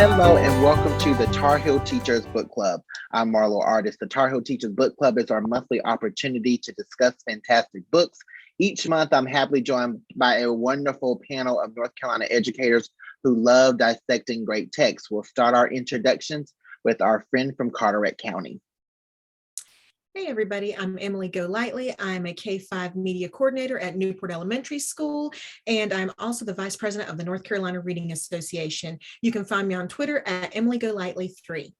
Hello and welcome to the Tar Heel Teachers Book Club. I'm Marlo Artist. The Tar Heel Teachers Book Club is our monthly opportunity to discuss fantastic books. Each month, I'm happily joined by a wonderful panel of North Carolina educators who love dissecting great texts. We'll start our introductions with our friend from Carteret County. Hey everybody, I'm Emily Golightly. I'm a K-5 media coordinator at Newport Elementary School, and I'm also the vice president of the North Carolina Reading Association. You can find me on Twitter at Emily Golightly 3.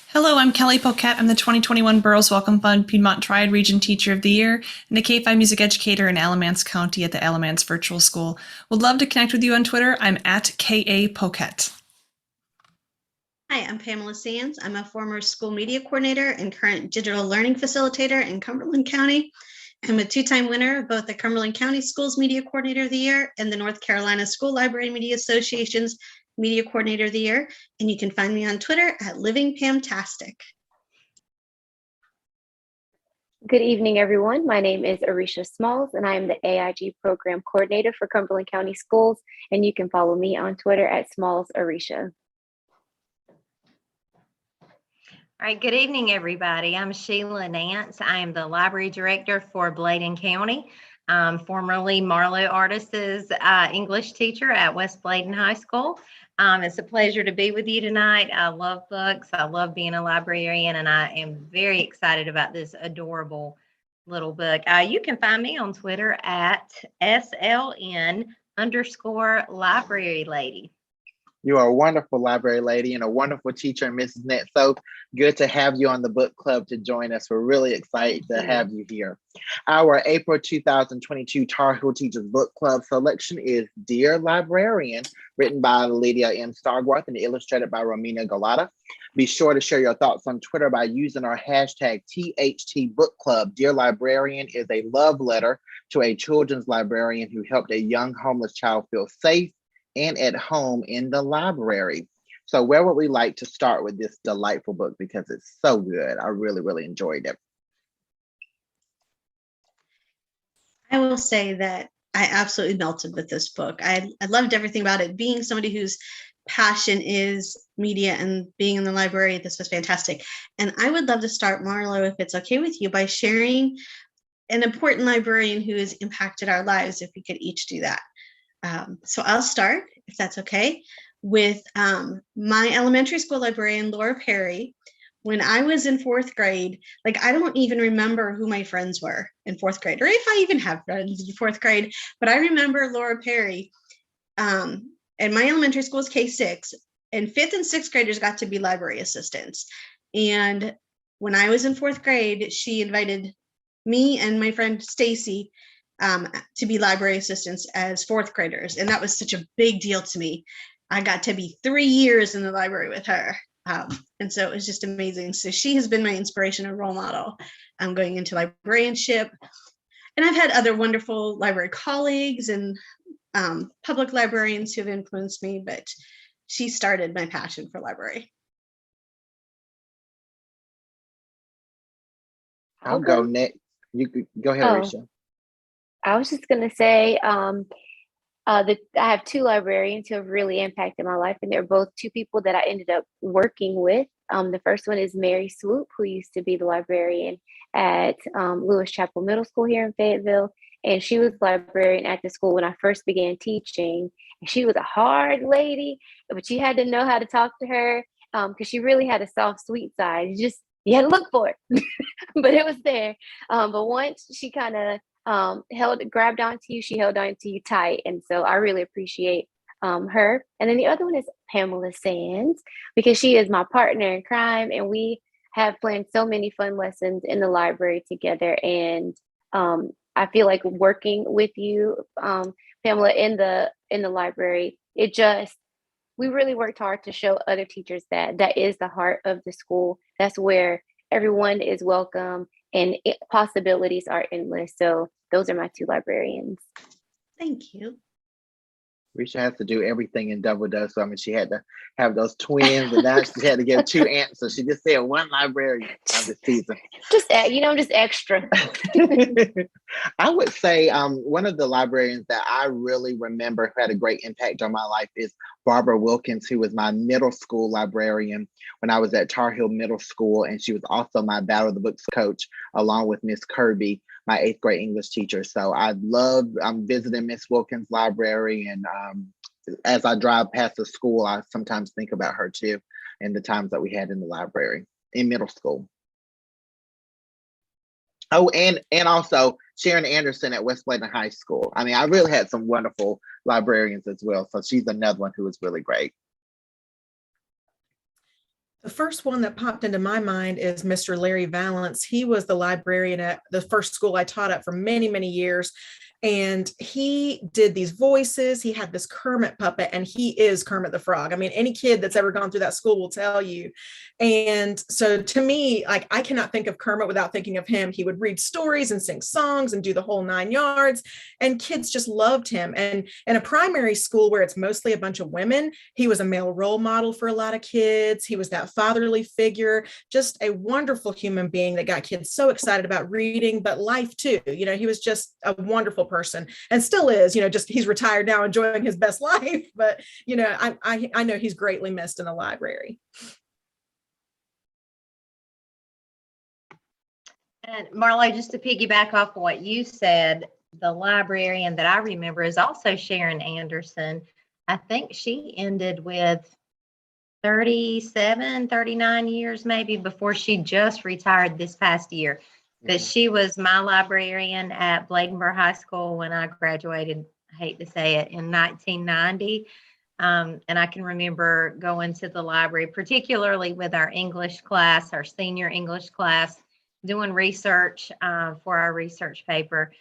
Hello, I'm Kelly Poquette. I'm the 2021 Burroughs Welcome Fund Piedmont Triad Region Teacher of the Year and a K-5 music educator in Alamance County at the Alamance Virtual School. Would love to connect with you on Twitter. I'm at KA Poquette. Hi, I'm Pamela Sands. I'm a former school media coordinator and current digital learning facilitator in Cumberland County. I'm a two-time winner of both the Cumberland County Schools Media Coordinator of the Year and the North Carolina School Library Media Association's Media Coordinator of the Year. And you can find me on Twitter at LivingPamtastic. Good evening, everyone. My name is Arisha Smalls, and I am the AIG Program Coordinator for Cumberland County Schools. And you can follow me on Twitter at SmallsArisha. All right, good evening, everybody. I'm Sheila Nance. I am the library director for Bladen County. Formerly Marlo Artist's English teacher at West Bladen High School. It's a pleasure to be with you tonight. I love books. I love being a librarian, and I am very excited about this adorable little book. You can find me on Twitter at SLN_library lady. You are a wonderful library lady and a wonderful teacher, Mrs. Net. So good to have you on the book club to join us. We're really excited to have you here. Our April 2022 Tar Heel Teachers Book Club selection is Dear Librarian, written by Lydia M. Sigwarth and illustrated by Romina Galata. Be sure to share your thoughts on Twitter by using our hashtag THT Book Club. Dear Librarian is a love letter to a children's librarian who helped a young homeless child feel safe and at home in the library. So where would we like to start with this delightful book, because it's so good? I really, really enjoyed it. I will say that I absolutely melted with this book. I loved everything about it. Being somebody whose passion is media and being in the library, this was fantastic. And I would love to start, Marlo, if it's okay with you, by sharing an important librarian who has impacted our lives, if we could each do that. So I'll start, if that's okay, with my elementary school librarian, Laura Perry. When I was in fourth grade, like I don't even remember who my friends were in fourth grade, or if I even have friends in fourth grade, but I remember Laura Perry. And my elementary school is K-6, and fifth and sixth graders got to be library assistants. And when I was in fourth grade, she invited me and my friend Stacy to be library assistants as fourth graders. And that was such a big deal to me. I got to be 3 years in the library with her. And so it was just amazing. So she has been my inspiration and role model. I'm going into librarianship. And I've had other wonderful library colleagues and public librarians who have influenced me, but she started my passion for library. I'll go next. You could go ahead, Arisha. I was just going to say that I have two librarians who have really impacted my life, and they're both two people that I ended up working with. The first one is Mary Swoop, who used to be the librarian at Lewis Chapel Middle School here in Fayetteville. And she was librarian at the school when I first began teaching. And she was a hard lady, but you had to know how to talk to her because she really had a soft, sweet side. You had to look for it, but it was there. But once she kind of grabbed onto you, she held on to you tight. And so I really appreciate her. And then the other one is Pamela Sands, because she is my partner in crime, and we have planned so many fun lessons in the library together. And I feel like working with you, Pamela, in the library, we really worked hard to show other teachers that is the heart of the school. That's where everyone is welcome and possibilities are endless. So those are my two librarians. Thank you. Risha has to do everything in double dose. So I mean, she had to have those twins, and now she had to give 2 answers. She just said one librarian. I'm just teasing. Just extra. I would say one of the librarians that I really remember who had a great impact on my life is Barbara Wilkins, who was my middle school librarian when I was at Tar Heel Middle School, and she was also my Battle of the Books coach, along with Miss Kirby, my 8th grade English teacher. So I love visiting Miss Wilkins' library, and as I drive past the school, I sometimes think about her too, and the times that we had in the library in middle school. Oh, and also Sharon Anderson at West Bladen High School. I mean, I really had some wonderful librarians as well. So she's another one who was really great. The first one that popped into my mind is Mr. Larry Valance. He was the librarian at the first school I taught at for many, many years. And he did these voices. He had this Kermit puppet, and he is Kermit the Frog. I mean, any kid that's ever gone through that school will tell you. And so to me, like, I cannot think of Kermit without thinking of him. He would read stories and sing songs and do the whole 9 yards. And kids just loved him. And in a primary school where it's mostly a bunch of women, he was a male role model for a lot of kids. He was that fatherly figure, just a wonderful human being that got kids so excited about reading, but life too. You know, he was just a wonderful person, and still is, you know, just he's retired now, enjoying his best life, but you know, I know he's greatly missed in the library. And Marlo, just to piggyback off what you said, the librarian that I remember is also Sharon Anderson. I think she ended with 37, 39 years maybe before she just retired this past year. But she was my librarian at Bladenboro High School when I graduated, I hate to say it, in 1990. And I can remember going to the library, particularly with our English class, our senior English class, doing research for our research paper.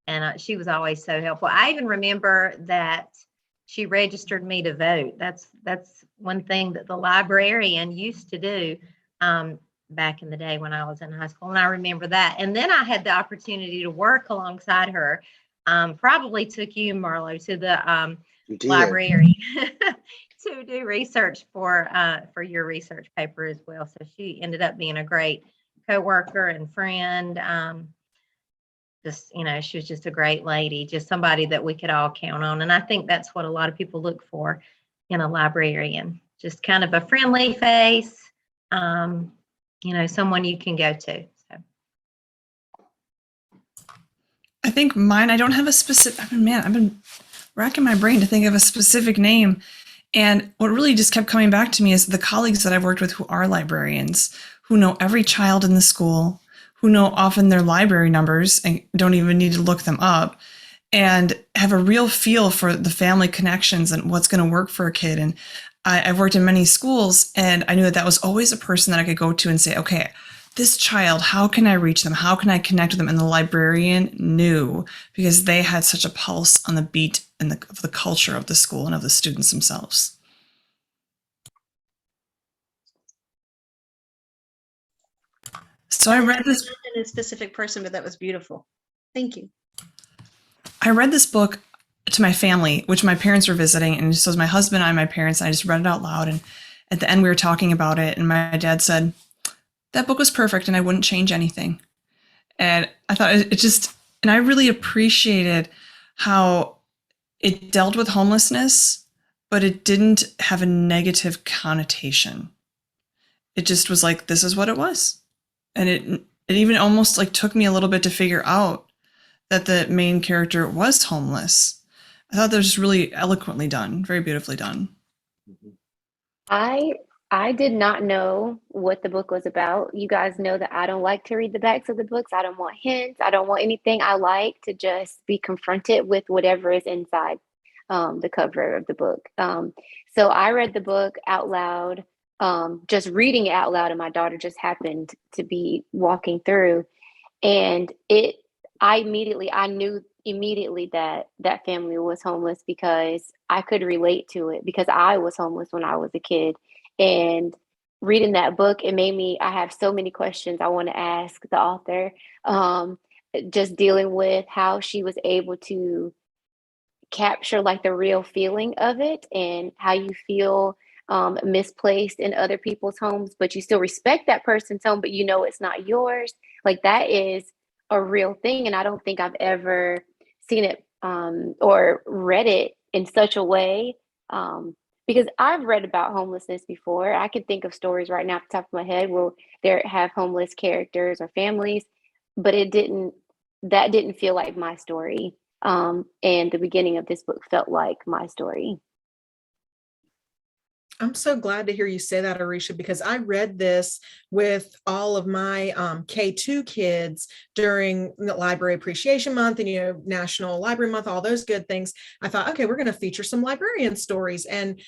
And she was always so helpful. I even remember that she registered me to vote. That's one thing that the librarian used to do back in the day when I was in high school. And I remember that. And then I had the opportunity to work alongside her. Probably took you, Marlo, to the library to do research for your research paper as well. So she ended up being a great coworker and friend. Just, you know, she was just a great lady, just somebody that we could all count on. And I think that's what a lot of people look for in a librarian, just kind of a friendly face, you know, someone you can go to. So. I think mine, I don't have a specific, I've been racking my brain to think of a specific name. And what really just kept coming back to me is the colleagues that I've worked with who are librarians, who know every child in the school, who know often their library numbers and don't even need to look them up, and have a real feel for the family connections and what's going to work for a kid. And I've worked in many schools, and I knew that was always a person that I could go to and say, okay, this child, how can I reach them? How can I connect with them? And the librarian knew, because they had such a pulse on the beat and of the culture of the school and of the students themselves. So I read this. A specific person, but that was beautiful. Thank you. I read this book to my family, which my parents were visiting, and so it was my husband and I, my parents, and I just read it out loud. And at the end, we were talking about it, and my dad said, that book was perfect, and I wouldn't change anything. And I thought it just, and I really appreciated how it dealt with homelessness, but it didn't have a negative connotation. It just was like, this is what it was. And it even almost like took me a little bit to figure out that the main character was homeless. I thought that was just really eloquently done, very beautifully done. I did not know what the book was about. You guys know that I don't like to read the backs of the books. I don't want hints. I don't want anything. I like to just be confronted with whatever is inside the cover of the book. So I read the book out loud. Just reading it out loud, and my daughter just happened to be walking through, and I knew immediately that that family was homeless, because I could relate to it, because I was homeless when I was a kid. And reading that book, I have so many questions I want to ask the author, just dealing with how she was able to capture like the real feeling of it and how you feel misplaced in other people's homes, but you still respect that person's home, but you know it's not yours. Like that is a real thing. And I don't think I've ever seen it or read it in such a way. Because I've read about homelessness before. I can think of stories right now off the top of my head where there have homeless characters or families, but that didn't feel like my story. And the beginning of this book felt like my story. I'm so glad to hear you say that, Arisha, because I read this with all of my K2 kids during the Library Appreciation Month and, National Library Month, all those good things. I thought, okay, we're going to feature some librarian stories. And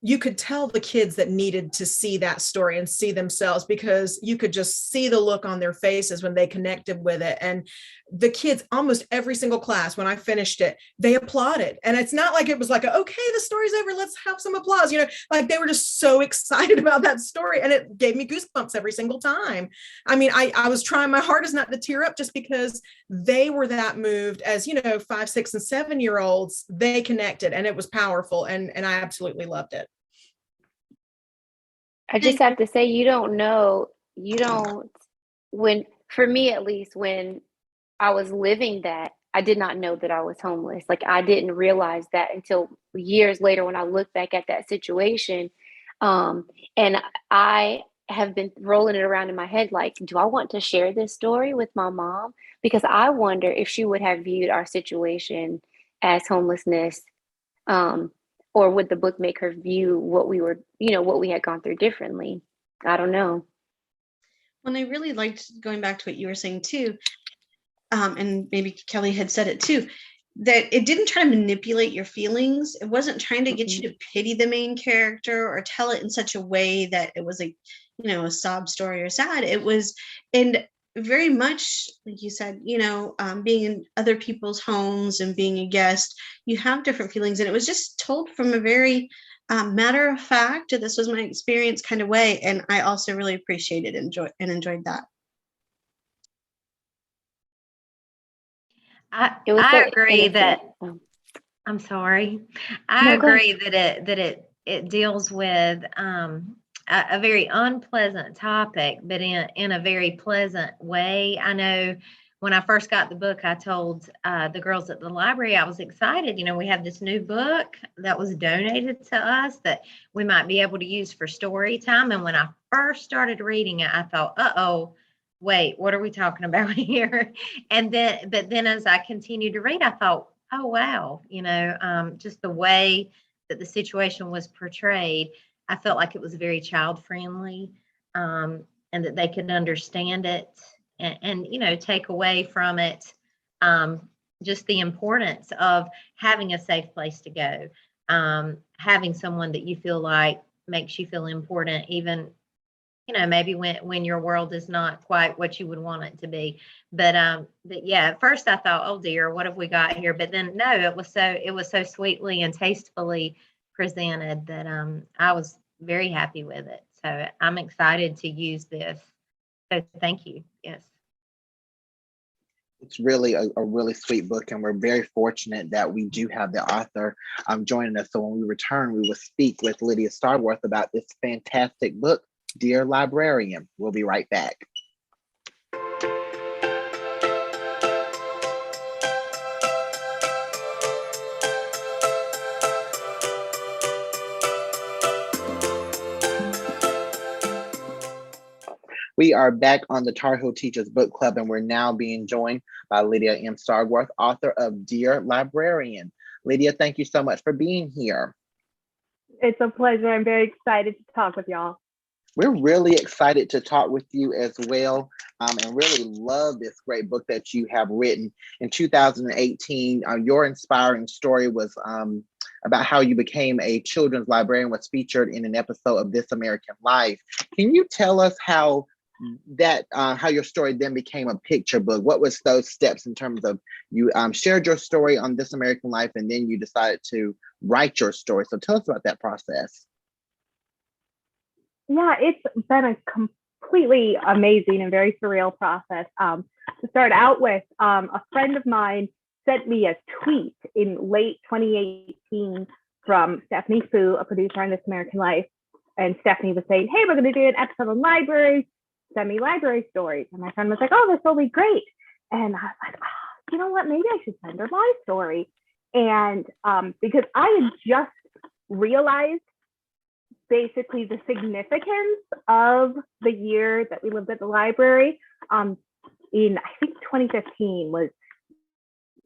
you could tell the kids that needed to see that story and see themselves, because you could just see the look on their faces when they connected with it. And the kids, almost every single class, when I finished it, they applauded. And it's not like it was like, okay, the story's over, let's have some applause. Like they were just so excited about that story. And it gave me goosebumps every single time. I mean, I was trying my hardest not to tear up just because they were that moved as, 5, 6, and 7-year-olds, they connected and it was powerful. And I absolutely loved it. I just have to say, for me at least, when I was living that, I did not know that I was homeless. Like I didn't realize that until years later when I look back at that situation. And I have been rolling it around in my head, like, do I want to share this story with my mom? Because I wonder if she would have viewed our situation as homelessness, or would the book make her view what we were, what we had gone through differently? I don't know. Well, I really liked going back to what you were saying too, and maybe Kelly had said it too, that it didn't try to manipulate your feelings. It wasn't trying to get you to pity the main character or tell it in such a way that it was like, a sob story or sad. It was, and very much like you said, being in other people's homes and being a guest, you have different feelings. And it was just told from a very matter of fact, this was my experience kind of way. And I also really appreciated and enjoyed that. I agree that I'm sorry. I agree that it deals with a very unpleasant topic, but in a very pleasant way. I know when I first got the book, I told the girls at the library I was excited. We have this new book that was donated to us that we might be able to use for story time. And when I first started reading it, I thought, uh-oh, wait, what are we talking about here? But then as I continued to read, I thought, oh, wow, just the way that the situation was portrayed, I felt like it was very child friendly, and that they could understand it and take away from it just the importance of having a safe place to go, having someone that you feel like makes you feel important, even maybe when your world is not quite what you would want it to be. But yeah, at first I thought, oh dear, what have we got here? But then no, it was so sweetly and tastefully presented that I was very happy with it. So I'm excited to use this. So thank you. Yes. It's really a really sweet book, and we're very fortunate that we do have the author joining us. So when we return, we will speak with Lydia Sigwarth about this fantastic book, Dear Librarian. We'll be right back. We are back on the Tar Heel Teachers Book Club, and we're now being joined by Lydia M. Sigwarth, author of Dear Librarian. Lydia, thank you so much for being here. It's a pleasure. I'm very excited to talk with y'all. We're really excited to talk with you as well, and really love this great book that you have written. In 2018, your inspiring story was about how you became a children's librarian, was featured in an episode of This American Life. Can you tell us how your story then became a picture book? What was those steps in terms of you shared your story on This American Life, and then you decided to write your story? So tell us about that process. Yeah, it's been a completely amazing and very surreal process. To start out with, a friend of mine sent me a tweet in late 2018 from Stephanie Fu, a producer on This American Life. And Stephanie was saying, hey, we're going to do an episode on libraries, send me library stories. And my friend was like, oh, this will be great. And I was like, oh, you know what, maybe I should send her my story. And because I had just realized basically the significance of the year that we lived at the library. In, I think 2015 was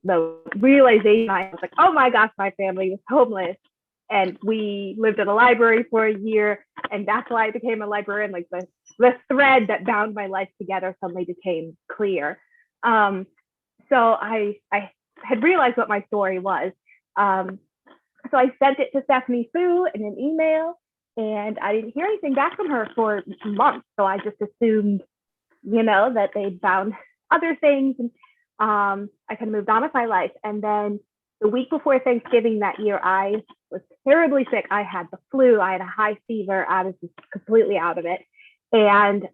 the realization. I was like, oh my gosh, my family was homeless. And we lived at a library for a year, and that's why I became a librarian. Like the thread that bound my life together suddenly became clear. So I had realized what my story was. So I sent it to Stephanie Fu in an email, and I didn't hear anything back from her for months. So I just assumed, that they found other things, and I kind of moved on with my life. And then the week before Thanksgiving that year, I was terribly sick. I had the flu. I had a high fever. I was just completely out of it. And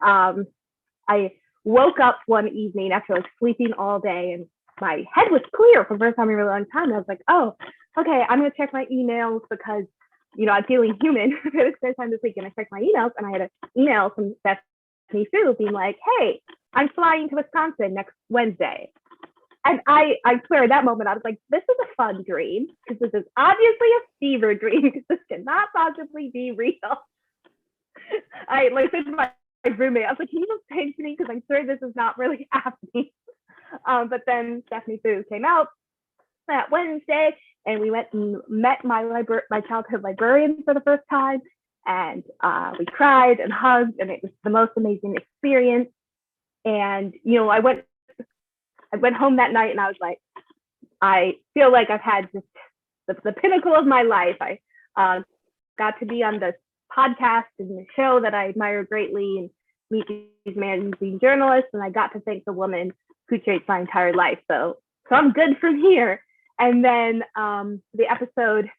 I woke up one evening after like sleeping all day, and my head was clear for the first time in a really long time. And I was like, oh, okay, I'm going to check my emails because, I'm feeling human. It's the first time this week, and I checked my emails, and I had an email from Stephanie Fu being like, hey, I'm flying to Wisconsin next Wednesday. And I swear at that moment, I was like, this is a fun dream, because this is obviously a fever dream, because this cannot possibly be real. I said to my roommate, I was like, can you just page me? Because I'm sure this is not really happening. But then Stephanie Fu came out that Wednesday, and we went and met my childhood librarian for the first time. And we cried and hugged, and it was the most amazing experience. And, I went home that night, and I was like, I feel like I've had just the pinnacle of my life. I got to be on this podcast and the show that I admire greatly and meet these magazine journalists. And I got to thank the woman who shaped my entire life. So I'm good from here. And then the episode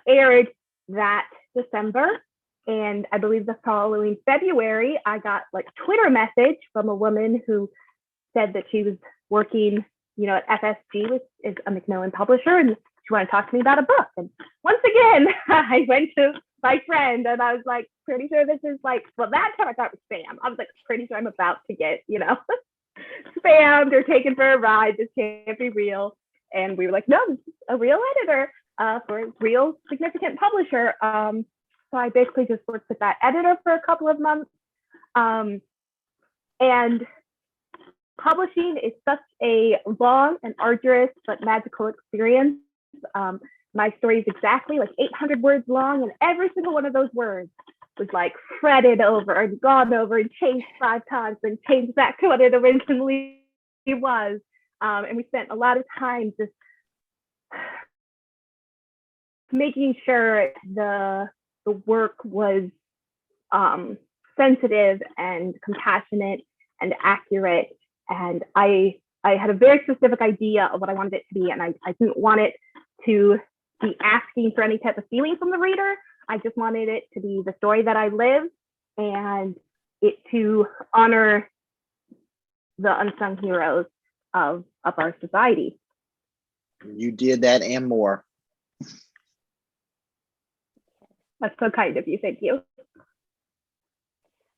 aired that December. And I believe the following February, I got like Twitter message from a woman who said that she was working, at FSG, which is a Macmillan publisher, and she wanted to talk to me about a book. And once again, I went to my friend, and I was like, pretty sure this is like, well, that time I thought it was spam. I was like, pretty sure I'm about to get, spammed or taken for a ride. This can't be real. And we were like, no, this is a real editor for a real significant publisher. So I basically just worked with that editor for a couple of months. And publishing is such a long and arduous but magical experience. My story is exactly like 800 words long, and every single one of those words was like fretted over and gone over and changed 5 times and changed back to what it originally was. And we spent a lot of time just making sure the work was sensitive and compassionate and accurate. And I had a very specific idea of what I wanted it to be, and I didn't want it to be asking for any type of feeling from the reader. I just wanted it to be the story that I lived, and it to honor the unsung heroes of our society. You did that and more. That's so kind of you. Thank you.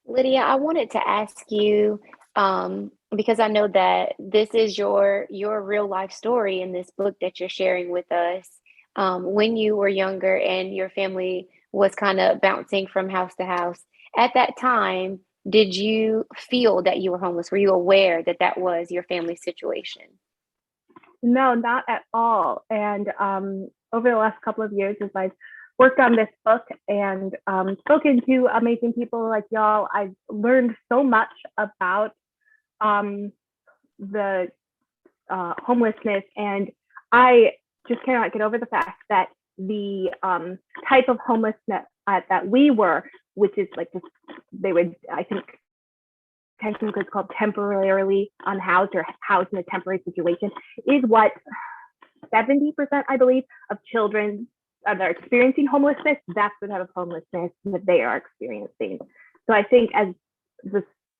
Lydia, I wanted to ask you, because I know that this is your real life story in this book that you're sharing with us. When you were younger and your family was kind of bouncing from house to house, at that time, did you feel that you were homeless? Were you aware that that was your family's situation? No, not at all. And over the last couple of years, as I've worked on this book and spoken to amazing people like y'all, I've learned so much about the homelessness, and I just cannot get over the fact that the type of homelessness that we were, which is like this, they would, I think, technically it's called temporarily unhoused or housed in a temporary situation, is what 70%, I believe, of children that are experiencing homelessness, that's the type of homelessness that they are experiencing. So I think as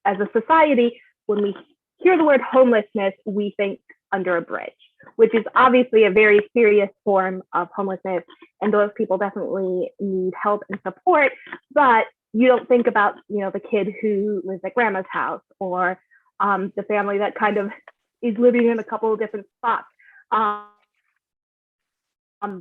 a society, when we hear the word homelessness, we think under a bridge. which is obviously a very serious form of homelessness. And those people definitely need help and support, but you don't think about, the kid who lives at grandma's house, or the family that kind of is living in a couple of different spots.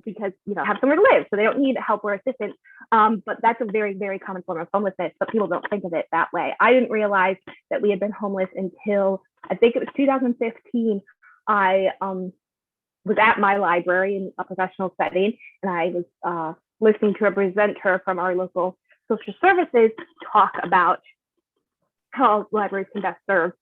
Because have somewhere to live, so they don't need help or assistance. But that's a very, very common form of homelessness, but people don't think of it that way. I didn't realize that we had been homeless until I think it was 2015. I was at my library in a professional setting, and I was listening to a presenter from our local social services talk about how libraries can best serve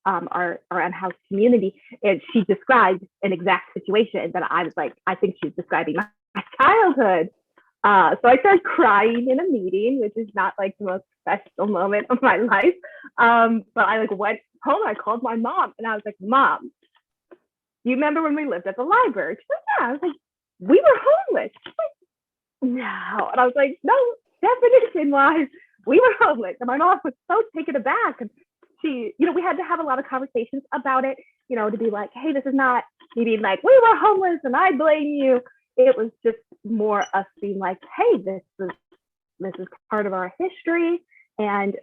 our unhoused community. And she described an exact situation that I was like, I think she's describing my childhood. So I started crying in a meeting, which is not like the most special moment of my life. But I went home, I called my mom, and I was like, Mom, you remember when we lived at the library? She's like, yeah. I was like, we were homeless. She's like, no. And I was like, no, definition wise, we were homeless. And my mom was so taken aback. And she, we had to have a lot of conversations about it, to be like, hey, this is not me being like, we were homeless and I blame you. It was just more us being like, hey, this is part of our history, and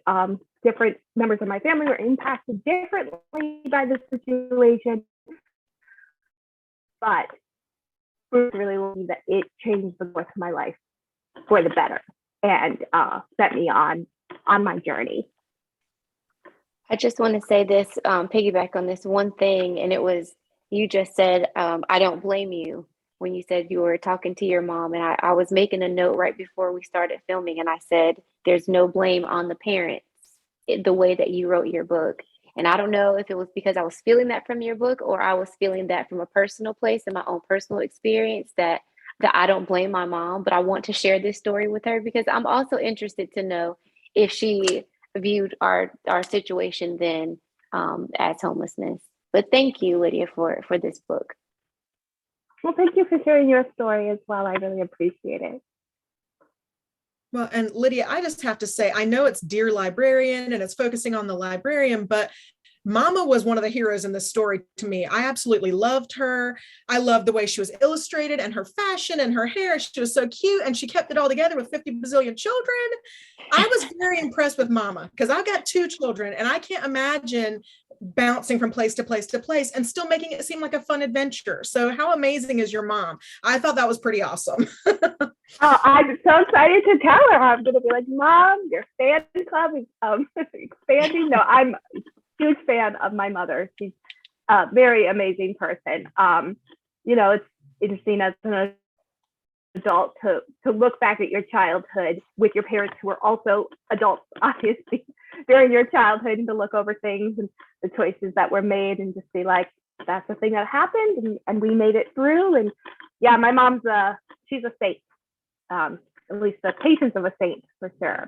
different members of my family were impacted differently by this situation. But I really believe that it changed the course of my life for the better, and set me on my journey. I just want to say this, piggyback on this one thing, and it was, you just said, I don't blame you, when you said you were talking to your mom, and I was making a note right before we started filming, and I said, there's no blame on the parents, the way that you wrote your book. And I don't know if it was because I was feeling that from your book, or I was feeling that from a personal place and my own personal experience, that I don't blame my mom, but I want to share this story with her, because I'm also interested to know if she viewed our situation then as homelessness. But thank you, Lydia, for this book. Well, thank you for sharing your story as well. I really appreciate it. Well, and Lydia, I just have to say, I know it's Dear Librarian and it's focusing on the librarian, but Mama was one of the heroes in this story to me. I absolutely loved her. I loved the way she was illustrated and her fashion and her hair. She was so cute, and she kept it all together with 50 bazillion children. I was very impressed with Mama, because I've got 2 children, and I can't imagine bouncing from place to place to place and still making it seem like a fun adventure. So how amazing is your mom? I thought that was pretty awesome. Oh, I'm so excited to tell her. I'm going to be like, Mom, your fan club is expanding. No, I'm huge fan of my mother. She's a very amazing person. It's interesting as an adult to look back at your childhood with your parents who were also adults, obviously, during your childhood, and to look over things and the choices that were made, and just be like, that's the thing that happened, and we made it through. And yeah, my mom's she's a saint, at least the patience of a saint, for sure.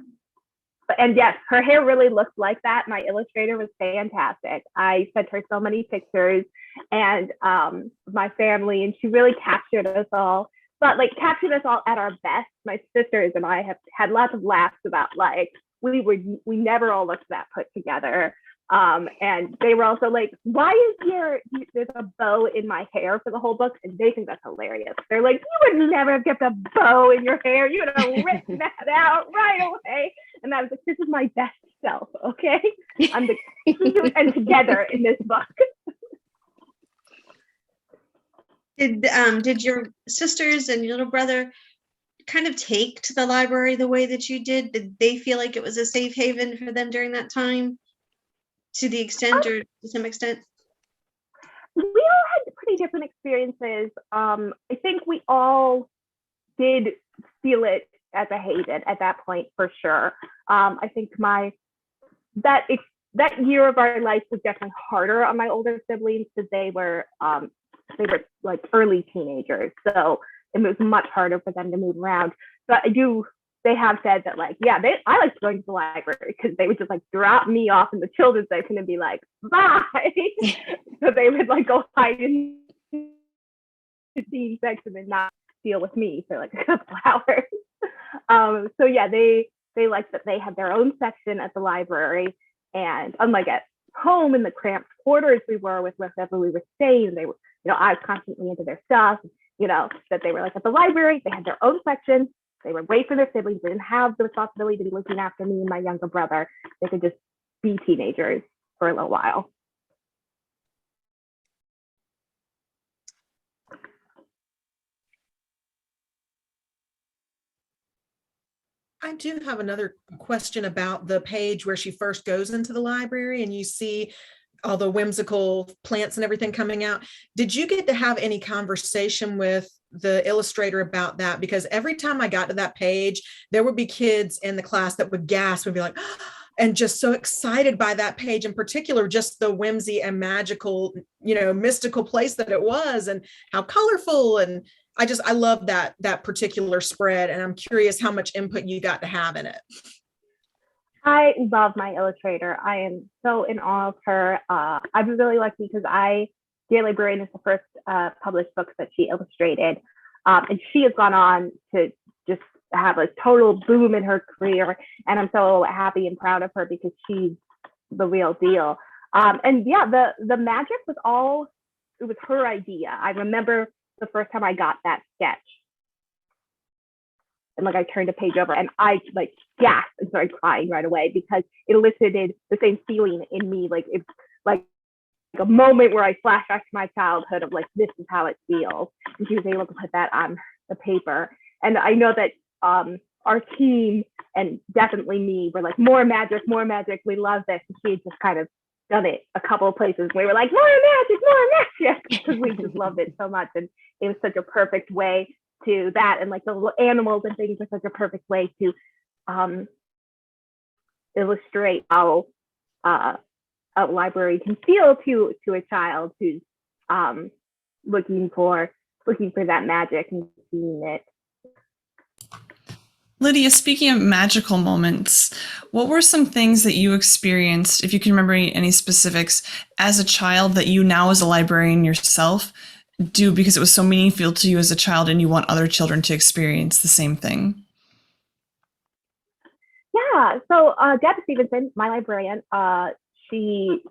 And yes, her hair really looked like that. My illustrator was fantastic. I sent her so many pictures, and my family, and she really captured us all, but captured us all at our best. My sisters and I have had lots of laughs about we never all looked that put together. And they were also like, why is there's a bow in my hair for the whole book? And they think that's hilarious. They're like, you would never have kept a bow in your hair. You would have written that out right away. And I was like, this is my best self, okay? I'm the cute and together in this book. Did your sisters and your little brother kind of take to the library the way that you did? Did they feel like it was a safe haven for them during that time? To the extent, or to some extent? We all had pretty different experiences. I think we all did feel it as a haven at that point, for sure. I think that year of our life was definitely harder on my older siblings, because they were like early teenagers, so it was much harder for them to move around. But they have said that I liked going to the library, because they would just drop me off in the children's section and be like, bye. So they would go hide in the teen section and not deal with me for a couple hours. So yeah, they liked that they had their own section at the library, and unlike at home and the cramped quarters we were with wherever we were staying. And they were, I was constantly into their stuff, that they were like at the library, they had their own section. They were away from their siblings. They didn't have the responsibility to be looking after me and my younger brother. They could just be teenagers for a little while. I do have another question about the page where she first goes into the library and you see all the whimsical plants and everything coming out. Did you get to have any conversation with the illustrator about that? Because every time I got to that page, there would be kids in the class that would gasp and be like, and just so excited by that page in particular, just the whimsy and magical, mystical place that it was and how colorful. And I love that particular spread. And I'm curious how much input you got to have in it. I love my illustrator. I am so in awe of her. I'm really lucky because Dear Librarian is the first published book that she illustrated. And she has gone on to just have a total boom in her career. And I'm so happy and proud of her because she's the real deal. And yeah, the magic was it was her idea. I remember the first time I got that sketch. And I turned a page over and I gasped and started crying right away because it elicited the same feeling in me. It's like a moment where I flashed back to my childhood of this is how it feels. And she was able to put that on the paper. And I know that our team and definitely me were more magic. We love this. And she had just kind of done it a couple of places. We were like, more magic, because we just loved it so much. And it was such a perfect way to that, and the little animals and things are such a perfect way to illustrate how a library can feel to a child who's looking for that magic and seeing it. Lydia, speaking of magical moments, what were some things that you experienced, if you can remember any specifics, as a child that you now as a librarian yourself do because it was so meaningful to you as a child and you want other children to experience the same thing? Yeah, so Deb Stevenson, my librarian, she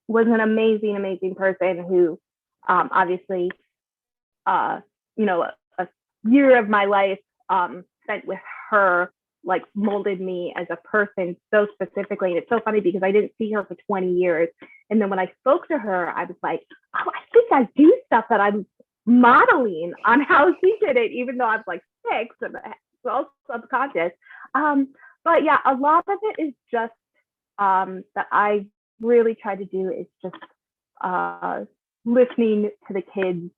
was an amazing person who obviously, a year of my life spent with her molded me as a person so specifically. And it's so funny because I didn't see her for 20 years. And then when I spoke to her, I was like, oh, I think I do stuff that I'm modeling on how she did it, even though I was 6 and it's all subconscious. But yeah, a lot of it is just that I really try to do is just listening to the kids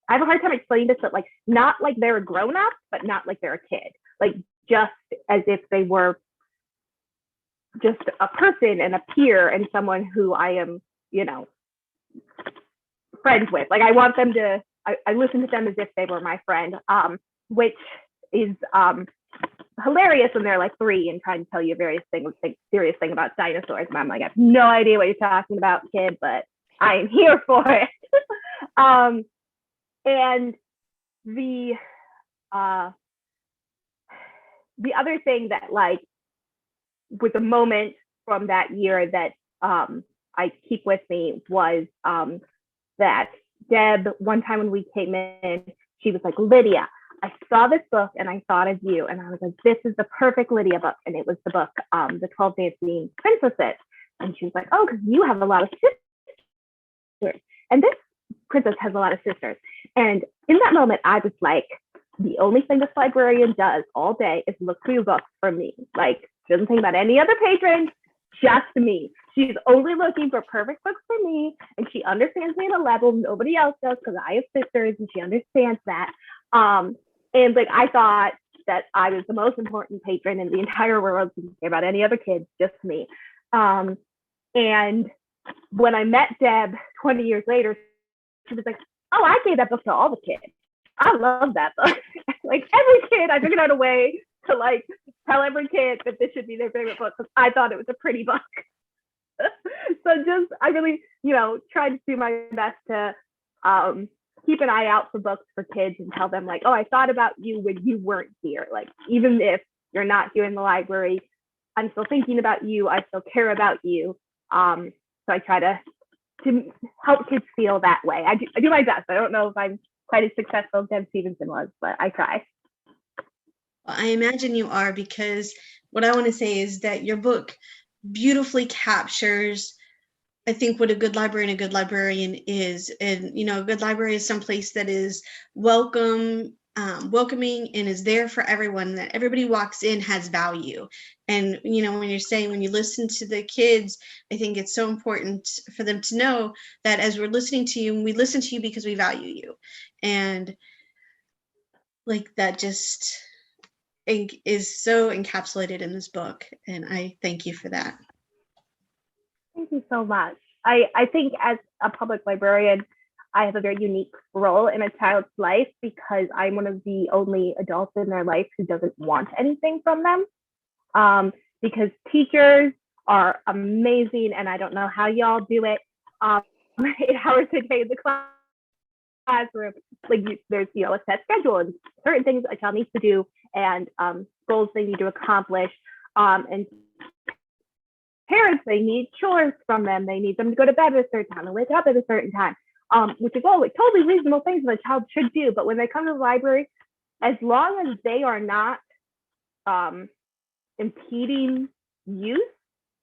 I have a hard time explaining this, but not they're a grown up, but not they're a kid. Just as if they were just a person and a peer and someone who I am, friends with. I want them to, I listen to them as if they were my friend, which is hilarious when they're 3 and trying to tell you various things, serious thing about dinosaurs. And I'm I have no idea what you're talking about, kid, but I am here for it. And the other thing that was a moment from that year that I keep with me was that Deb, one time when we came in, she was like, Lydia, I saw this book and I thought of you. And I was like, this is the perfect Lydia book. And it was the book, The 12 Dancing Princesses. And she was like, oh, because you have a lot of sisters. And this princess has a lot of sisters. And in that moment, I was like, the only thing this librarian does all day is look through books for me. She doesn't think about any other patrons, just me. She's only looking for perfect books for me. And she understands me at a level nobody else does because I have sisters and she understands that. And I thought that I was the most important patron in the entire world. She didn't care about any other kids, just me. And when I met Deb 20 years later, she was like, oh, I gave that book to all the kids. I love that book. Every kid, I figured out a way to tell every kid that this should be their favorite book because I thought it was a pretty book. So I really, try to do my best to keep an eye out for books for kids and tell them oh, I thought about you when you weren't here. Even if you're not here in the library, I'm still thinking about you. I still care about you. So I try to help kids feel that way. I do my best. I don't know if I'm quite as successful as Deb Stevenson was, but I try. Well, I imagine you are, because what I want to say is that your book beautifully captures, I think, what a good librarian is. And, you know, a good library is someplace that is welcoming and is there for everyone, that everybody walks in has value. And, you know, when you listen to the kids, I think it's so important for them to know that as we're listening to you, we listen to you because we value you. And like, that just is so encapsulated in this book. And I thank you for that. Thank you so much. I think as a public librarian, I have a very unique role in a child's life because I'm one of the only adults in their life who doesn't want anything from them. Because teachers are amazing, and I don't know how y'all do it. 8 hours a day in the classroom, like there's a set schedule and certain things a child needs to do, and goals they need to accomplish, and parents, they need chores from them. They need them to go to bed at a certain time and wake up at a certain time, which is all like totally reasonable things that a child should do. But when they come to the library, as long as they are not impeding use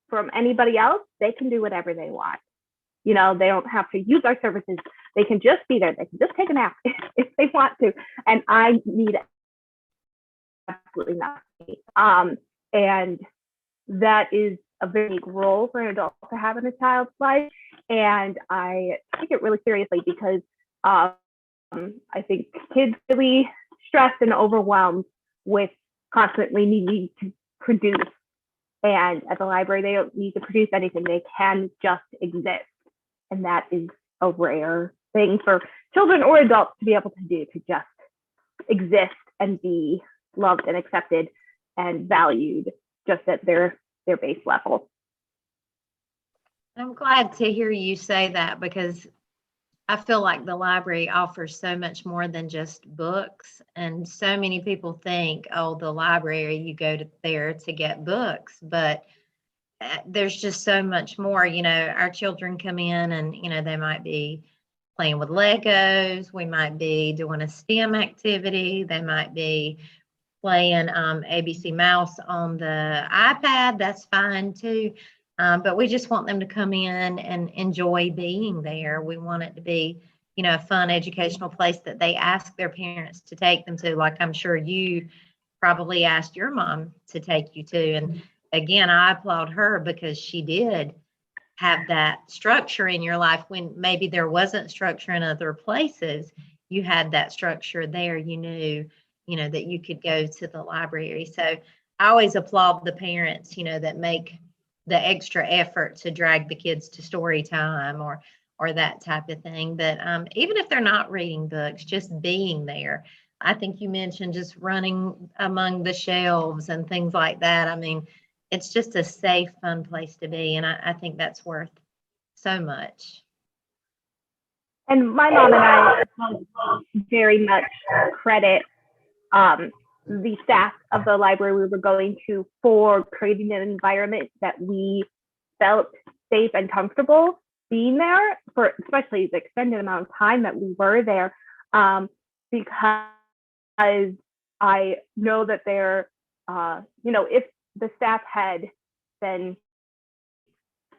from anybody else, they can do whatever they want. You know, they don't have to use our services. They can just be there. They can just take a nap if they want to. And I need absolutely nothing. And that is a very unique role for an adult to have in a child's life. And I take it really seriously because I think kids really stressed and overwhelmed with constantly needing to produce. And at the library, they don't need to produce anything. They can just exist. And that is a rare thing for children or adults to be able to do, to just exist and be loved and accepted and valued just at their base level. I'm glad to hear you say that, because I feel like the library offers so much more than just books. And so many people think, oh, the library, you go there to get books, but there's just so much more. You know, our children come in and, you know, they might be playing with Legos. We might be doing a STEM activity. They might be playing ABC Mouse on the iPad. That's fine too. But we just want them to come in and enjoy being there. We want it to be, you know, a fun educational place that they ask their parents to take them to, like I'm sure you probably asked your mom to take you to. And again, I applaud her, because she did have that structure in your life when maybe there wasn't structure in other places. You had that structure there. You knew, you know, that you could go to the library. So I always applaud the parents, you know, that make the extra effort to drag the kids to story time or that type of thing. But even if they're not reading books, just being there. I think you mentioned just running among the shelves and things like that. I mean, it's just a safe, fun place to be. And I think that's worth so much. And my mom and I very much credit the staff of the library we were going to for creating an environment that we felt safe and comfortable being there for, especially the extended amount of time that we were there, because I know that they're, you know, if the staff had been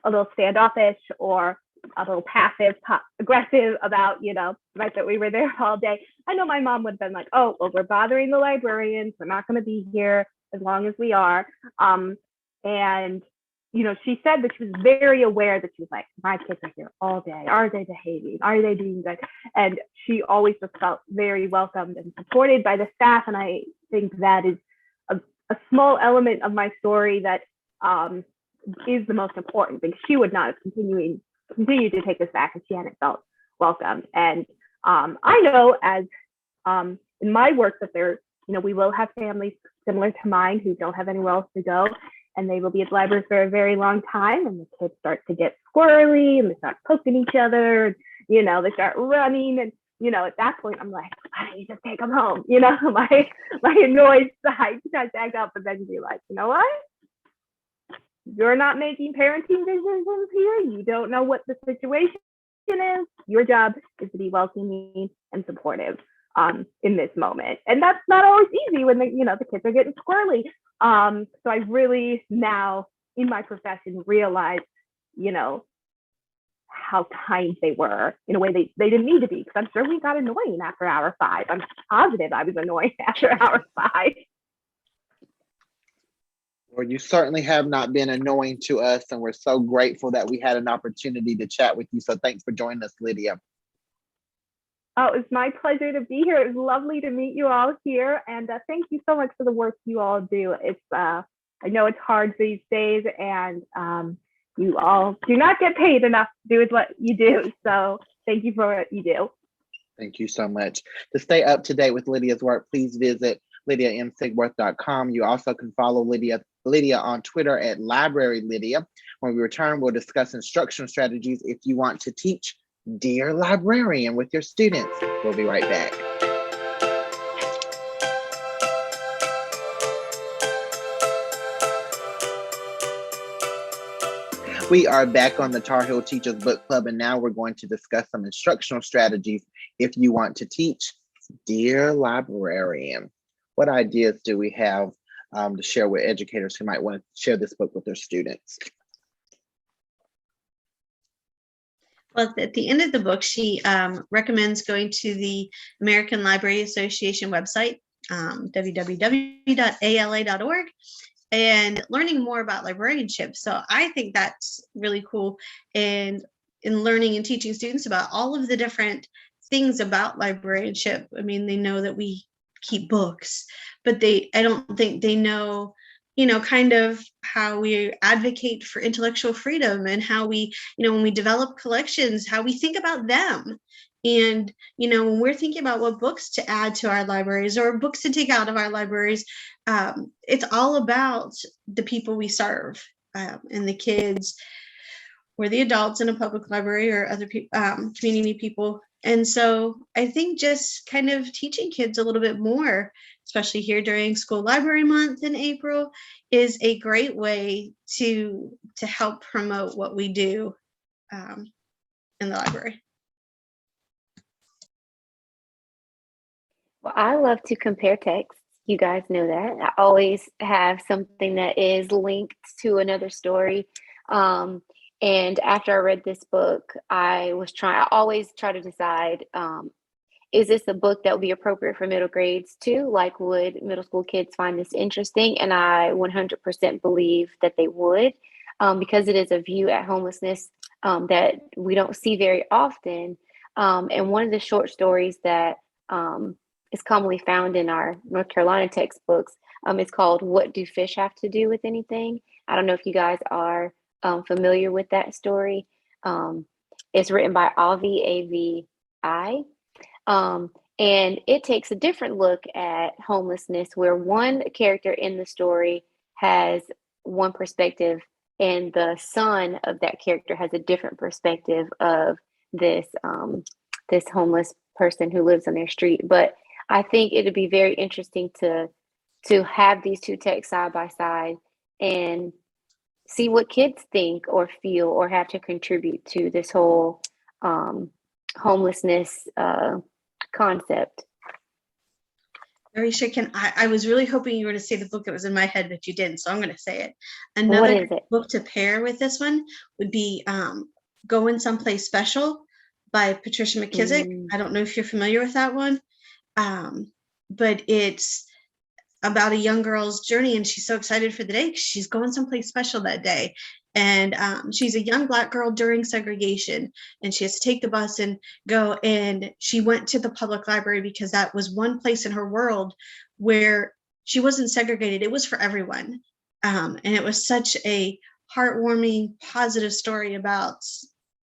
a little standoffish or a little passive aggressive about, you know, the fact that we were there all day, I know my mom would have been like, oh, well, we're bothering the librarians. We're not going to be here as long as we are. And, you know, she said that she was very aware that she was like, my kids are here all day. Are they behaving? Are they doing good? And she always just felt very welcomed and supported by the staff. And I think that is a small element of my story that is the most important, because she would not have continued to take us back if she hadn't felt welcomed. And I know, as in my work, that there, you know, we will have families similar to mine who don't have anywhere else to go, and they will be at the library for a very long time, and the kids start to get squirrely and they start poking each other, and, you know, they start running, and, you know, at that point I'm like, why don't you just take them home? You know, my annoyed side tries to act up, but then be like, you know what? you're not making parenting decisions here. You don't know what the situation is. Your job is to be welcoming and supportive in this moment. And that's not always easy when the kids are getting squirrely. So I really now in my profession realize, how kind they were in a way they didn't need to be, because I'm sure we got annoying after hour 5. I'm positive I was annoying after hour 5. Well, you certainly have not been annoying to us, and we're so grateful that we had an opportunity to chat with you. So thanks for joining us, Lydia. Oh, it's my pleasure to be here. It was lovely to meet you all here, and thank you so much for the work you all do. It's I know it's hard these days, and you all do not get paid enough to do what you do. So thank you for what you do. Thank you so much. To stay up to date with Lydia's work, please visit lydiamsigwarth.com. You also can follow Lydia on Twitter at Library Lydia. When we return, we'll discuss instructional strategies if you want to teach Dear Librarian with your students. We'll be right back. We are back on the Tar Heel Teachers Book Club, and now we're going to discuss some instructional strategies if you want to teach Dear Librarian. What ideas do we have to share with educators who might want to share this book with their students? Well, at the end of the book, she recommends going to the American Library Association website, www.ala.org, and learning more about librarianship. So I think that's really cool. And in learning and teaching students about all of the different things about librarianship. I mean, they know that we keep books, but I don't think they know, kind of how we advocate for intellectual freedom and how we, when we develop collections, how we think about them. And, when we're thinking about what books to add to our libraries or books to take out of our libraries, it's all about the people we serve and the kids or the adults in a public library or other community people. And so I think just kind of teaching kids a little bit more, especially here during School Library Month in April, is a great way to help promote what we do in the library. Well, I love to compare texts. You guys know that. I always have something that is linked to another story. And after I read this book, I always try to decide, is this a book that would be appropriate for middle grades too? Like, would middle school kids find this interesting? And I 100% believe that they would, because it is a view at homelessness that we don't see very often. And one of the short stories that is commonly found in our North Carolina textbooks is called "What Do Fish Have to Do with Anything?" I don't know if you guys are familiar with that story. It's written by Avi, A-V-I. And it takes a different look at homelessness, where one character in the story has one perspective and the son of that character has a different perspective of this homeless person who lives on their street. But I think it'd be very interesting to have these two texts side by side and see what kids think or feel or have to contribute to this whole homelessness concept. Patricia, I was really hoping you were going to say the book that was in my head, but you didn't, so I'm going to say it. Another book to pair with this one would be Going Someplace Special by Patricia Mckissick. I don't know if you're familiar with that one, but it's about a young girl's journey, and she's so excited for the day because she's going someplace special that day. And she's a young Black girl during segregation, and she has to take the bus and go. And she went to the public library because that was one place in her world where she wasn't segregated. It was for everyone. And it was such a heartwarming, positive story about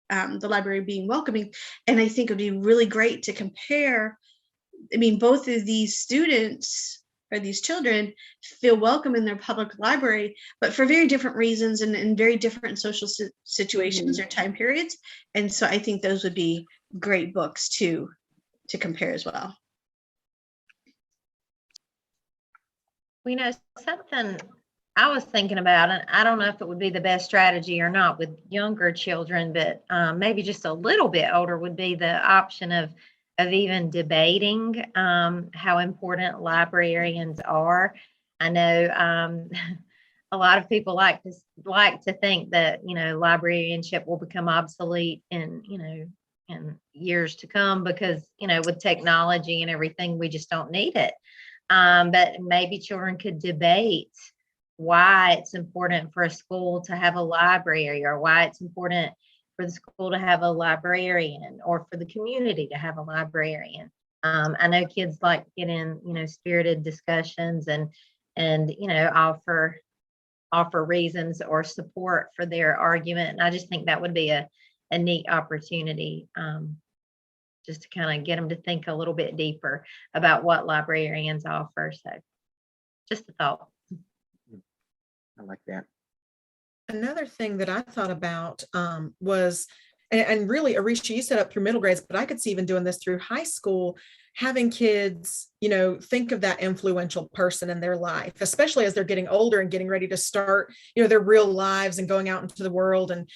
the library being welcoming. And I think it would be really great to compare. I mean, both of these students or these children feel welcome in their public library, but for very different reasons and in very different social situations or time periods. And so I think those would be great books to compare as well. We know something I was thinking about it. I don't know if it would be the best strategy or not with younger children, but maybe just a little bit older would be the option of even debating how important librarians are. I know a lot of people like to think that librarianship will become obsolete in years to come because with technology and everything we just don't need it. But maybe children could debate why it's important for a school to have a library, or why it's important for the school to have a librarian, or for the community to have a librarian. I know kids like to get in, spirited discussions and offer reasons or support for their argument. And I just think that would be a neat opportunity, just to kind of get them to think a little bit deeper about what librarians offer. So just a thought. I like that. Another thing that I thought about was, and really, Arisha, you set up through middle grades, but I could see even doing this through high school, having kids, think of that influential person in their life, especially as they're getting older and getting ready to start, their real lives and going out into the world. And,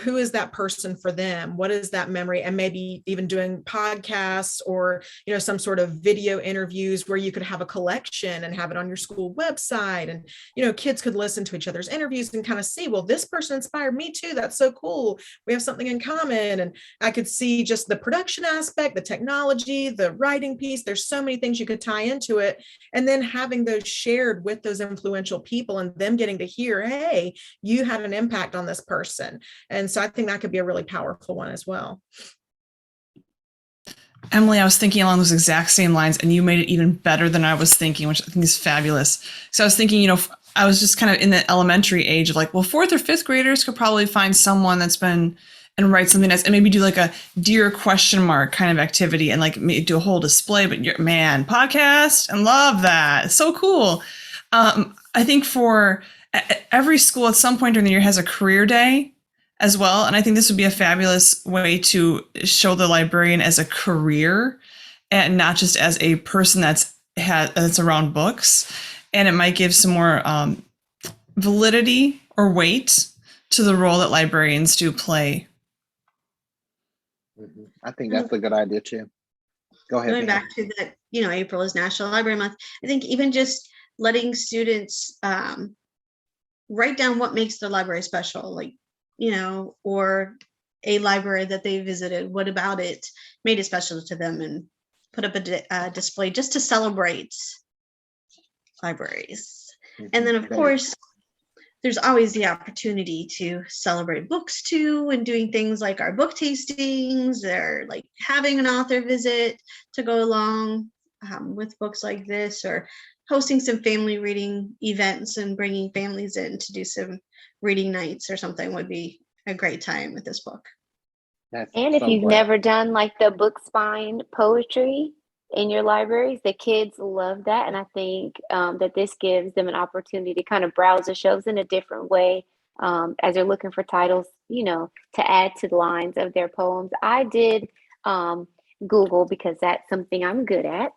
who is that person for them? What is that memory? And maybe even doing podcasts or, some sort of video interviews where you could have a collection and have it on your school website. And, kids could listen to each other's interviews and kind of see, well, this person inspired me too. That's so cool. We have something in common. And I could see just the production aspect, the technology, the writing piece. There's so many things you could tie into it, and then having those shared with those influential people and them getting to hear, hey, you had an impact on this person. And so I think that could be a really powerful one as well. Emily, I was thinking along those exact same lines, and you made it even better than I was thinking, which I think is fabulous. So I was thinking, I was just kind of in the elementary age of like, well, 4th or 5th graders could probably find someone that's been and write something nice, and maybe do like a dear question mark kind of activity, and like do a whole display. But podcast, and love that. It's so cool. I think for every school at some point during the year has a career day as well. And I think this would be a fabulous way to show the librarian as a career and not just as a person that's around books. And it might give some more validity or weight to the role that librarians do play. I think that's a good idea too. Go ahead. Going back to that, April is National Library Month. I think even just letting students write down what makes the library special, like, or a library that they visited, what about it made it special to them, and put up a display just to celebrate libraries. And then, of course, there's always the opportunity to celebrate books too, and doing things like our book tastings, or like having an author visit to go along with books like this, or hosting some family reading events and bringing families in to do some reading nights or something would be a great time with this book. And if you've never done like the book spine poetry in your libraries, the kids love that. And I think that this gives them an opportunity to kind of browse the shelves in a different way as they're looking for titles, to add to the lines of their poems. I did Google, because that's something I'm good at,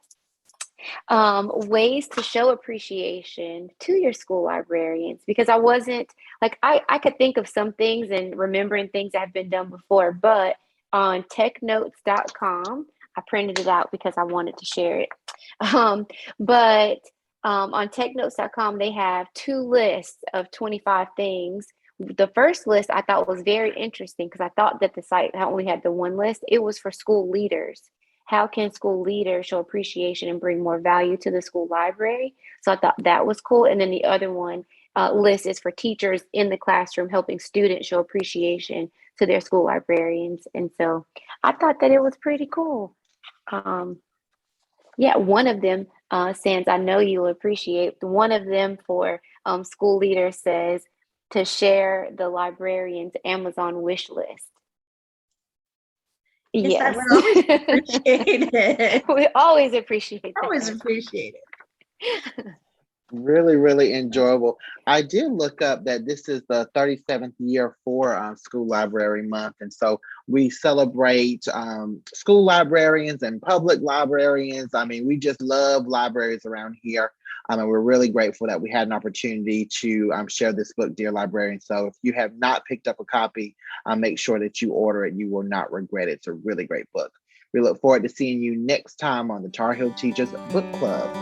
ways to show appreciation to your school librarians, because I wasn't like, I could think of some things and remembering things that have been done before, but on technotes.com, I printed it out because I wanted to share it. But on technotes.com, they have 2 lists of 25 things. The first list I thought was very interesting, because I thought that the site only had the 1 list. It was for school leaders. How can school leaders show appreciation and bring more value to the school library? So I thought that was cool. And then the other one list is for teachers in the classroom, helping students show appreciation to their school librarians. And so I thought that it was pretty cool. One of them, Sands, I know you'll appreciate, one of them for school leaders says to share the librarian's Amazon wish list. Yes. We always appreciate it. We always appreciate that. Always appreciate it. Really, really enjoyable. I did look up that this is the 37th year for School Library Month. And so we celebrate school librarians and public librarians. I mean, we just love libraries around here. And we're really grateful that we had an opportunity to share this book, Dear Librarian. So if you have not picked up a copy, make sure that you order it. You will not regret it. It's a really great book. We look forward to seeing you next time on the Tar Heel Teachers Book Club.